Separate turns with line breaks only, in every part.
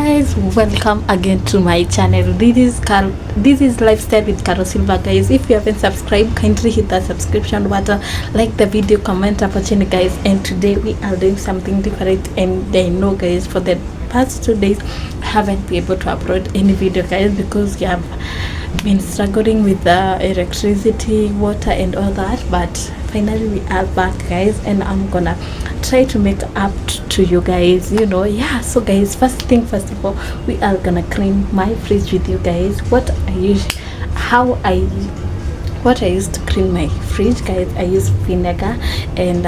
guys, welcome again to my channel. This is Lifestyle with Carol Silva, guys. If you haven't subscribed, kindly hit that subscription button, like the video, comment opportunity, guys. And today we are doing something different, and I know, guys, for the past 2 days I haven't been able to upload any video, guys, because we have been struggling with the electricity, water and all that, but finally we are back, guys, and I'm gonna try to make up to you guys, yeah. So guys, first of all, we are gonna clean my fridge with you guys. What I use to clean my fridge, guys. I use vinegar and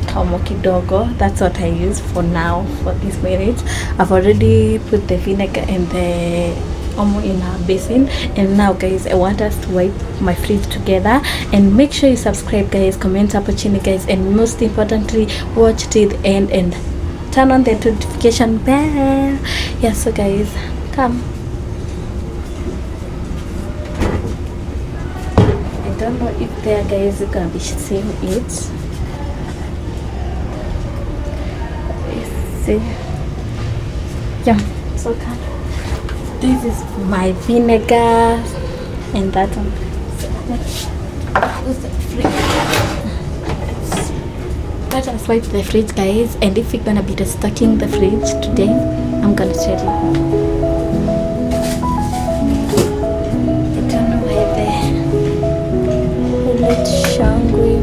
kaumo kidogo. That's what I use for now for this minute. I've already put the vinegar and the omo in a basin, and now, guys, I want us to wipe my fridge together. And make sure you subscribe, guys, comment opportunity, guys, and most importantly, watch till the end and turn on the notification bell. Yeah, so guys, come. I don't know if there, guys, you gonna be seeing it. See, yeah, so come. This is my vinegar and that one. Let us wipe the fridge, guys. And if we're gonna be restocking the fridge today, I'm gonna tell you. I don't know where the bullet shangui.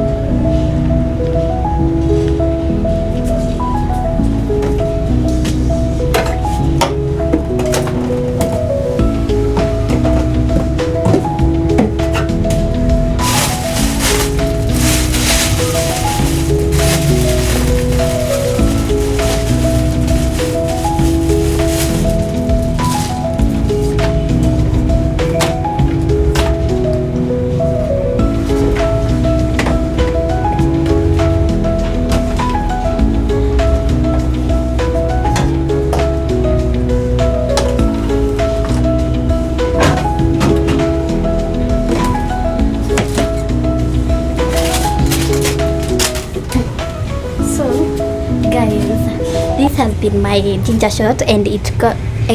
This has been my ginger shot, and I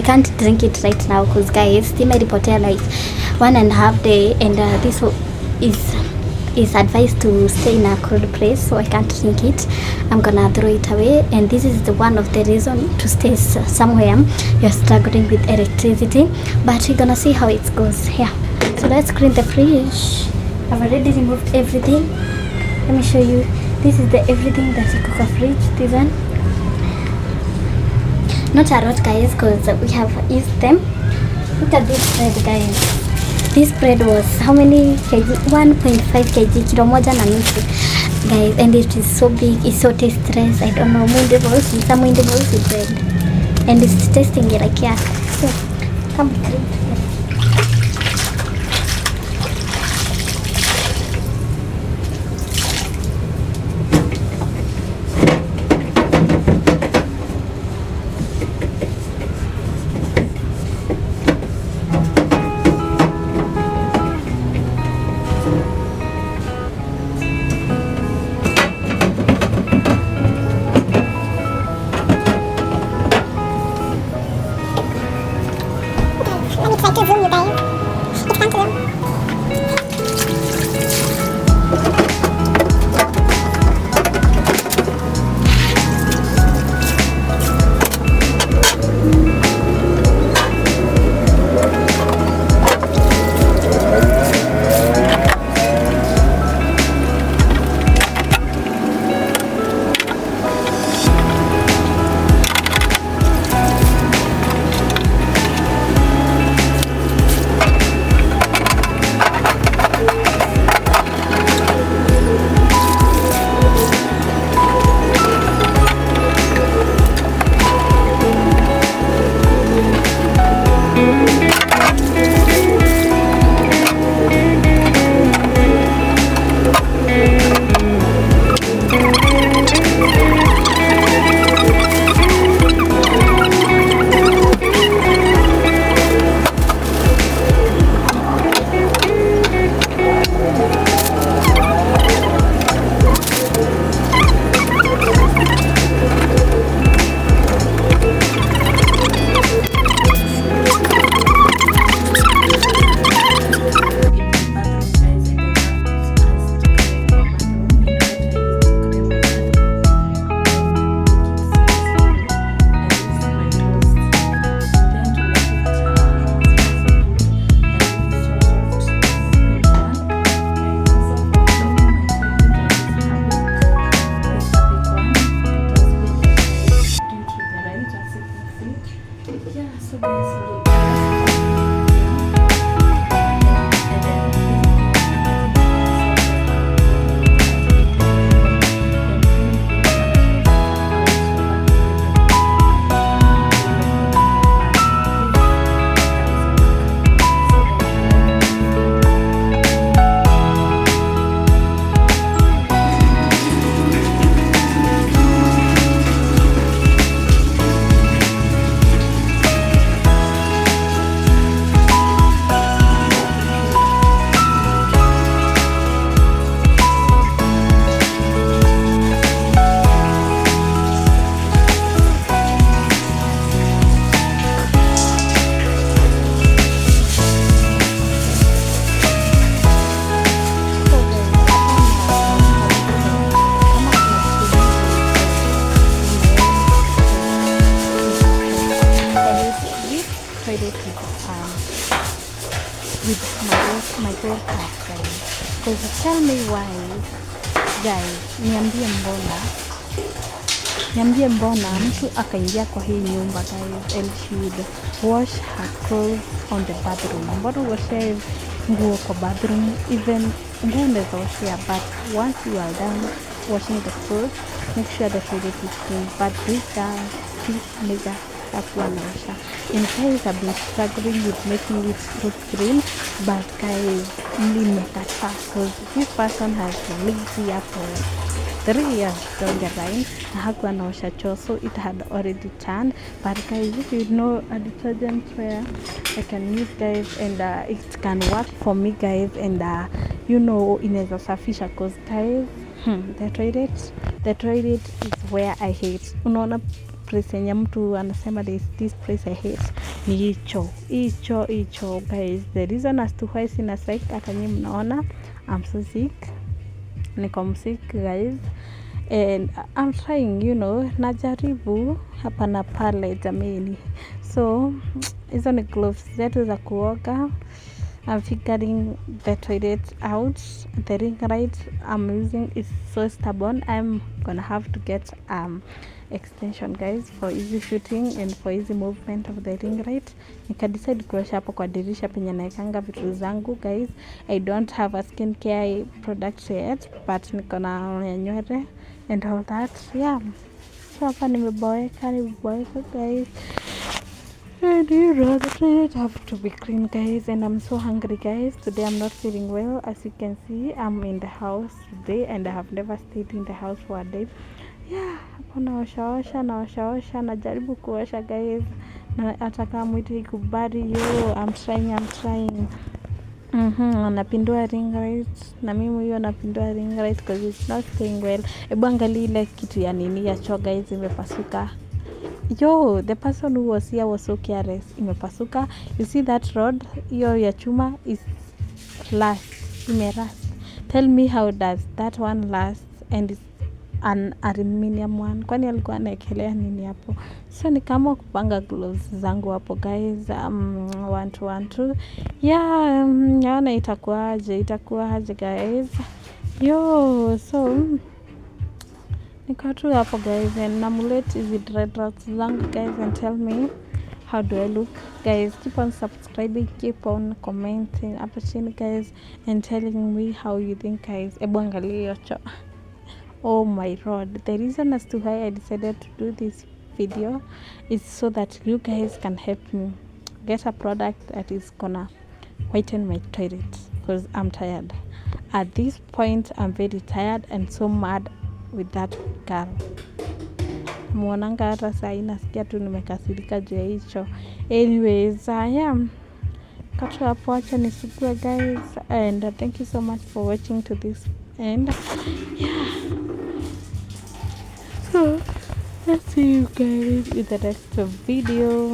can't drink it right now because, guys, reported like 1.5 days, and this is advised to stay in a cold place, so I can't drink it. I'm gonna throw it away, and this is the one of the reason to stay somewhere you're struggling with electricity, but we're gonna see how it goes. Yeah, so let's clean the fridge. I've already removed everything. Let me show you. This is the everything that you cook a fridge. This one, not a lot, guys, because we have used them. Look at this bread, guys. This bread was how many kg? 1.5 kg, kilo moja na nusu, guys, and it is so big. It's so tasteless. I don't know, some windibles with bread, and it's tasting like yuck. So come clean. Yeah, so guys, with my podcast guys. Because tell me why guys, niambie mbona mtu akaingia kwa hii nyumba guys and she would wash her clothes on the bathroom. Mbona uoshe nguo kwa bathroom? Even nguo unaweza oshea, but once you are done washing the clothes, make sure the toilet is clean. But this nigga hakuwa naosha. In guys, I've been struggling with making it look clean, but guys, mlimekataa because this person has lived here for 3 years down the line na hakuwa naosha choo, so it had already turned. But guys, if you know a detergent where I can use guys and it can work for me guys, and you know inaweza safisha because guys, the toilet is where I hate. Unaona place yenye mtu anasema this place I hate ni hicho guys. The reason as to why sina psych, hata nyinyi mnaona I'm so sick, niko sick guys, and I'm trying, you know, najaribu hapa na pale jamani. So hizo ni gloves zetu za kuoga. I'm figuring the toilet out. The ring light I'm using is so stubborn. I'm gonna have to get extension guys for easy shooting and for easy movement of the ring light. Nika decide kuosha hapo kwa dirisha penye naekanga vitu zangu guys. I don't have a skincare product yet, but niko na nywele and all that. Yeah. So hapa nimeboeka guys. And you know, the toilet have to be clean guys, and I'm so hungry guys. Today I'm not feeling well. As you can see, I'm in the house today and I have never stayed in the house for a day. Yeah, hapo naosha najaribu kuosha guys, na hata kama mwiti ikubali, I'm trying. Napindua ring light na mimi hiyo napindua ring light because it's not staying well. Ebu angalia ile kitu ya nini ya choo guys, imepasuka. The person who was here was so careless. Imepasuka. You see that rod? Hiyo ya chuma is imerust. Tell me how does that one last and it's an aluminium one? Kwani alikuwa anaekelea nini hapo? So ni kama kupanga gloves zangu hapo guys. 1 2 yeah, naona itakuwaje guys. So niko tu hapo guys, and namulate hizi dreadlocks zangu guys, and tell me how do I look guys. Keep on subscribing, keep on commenting hapo chini guys, and telling me how you think guys. Ebu angalia hiyo. Oh my god, the reason as to why I decided to do this video is so that you guys can help me get a product that is gonna whiten my toilet, because I'm tired. At this point I'm very tired and so mad with that girl. Muonanga hata saa hii nasikia tu nimekasirika juu ya hicho. Anyways, katu hapo, acha nisikue guys, and thank you so much for watching to this end. Yeah, so let's see you guys in the next video.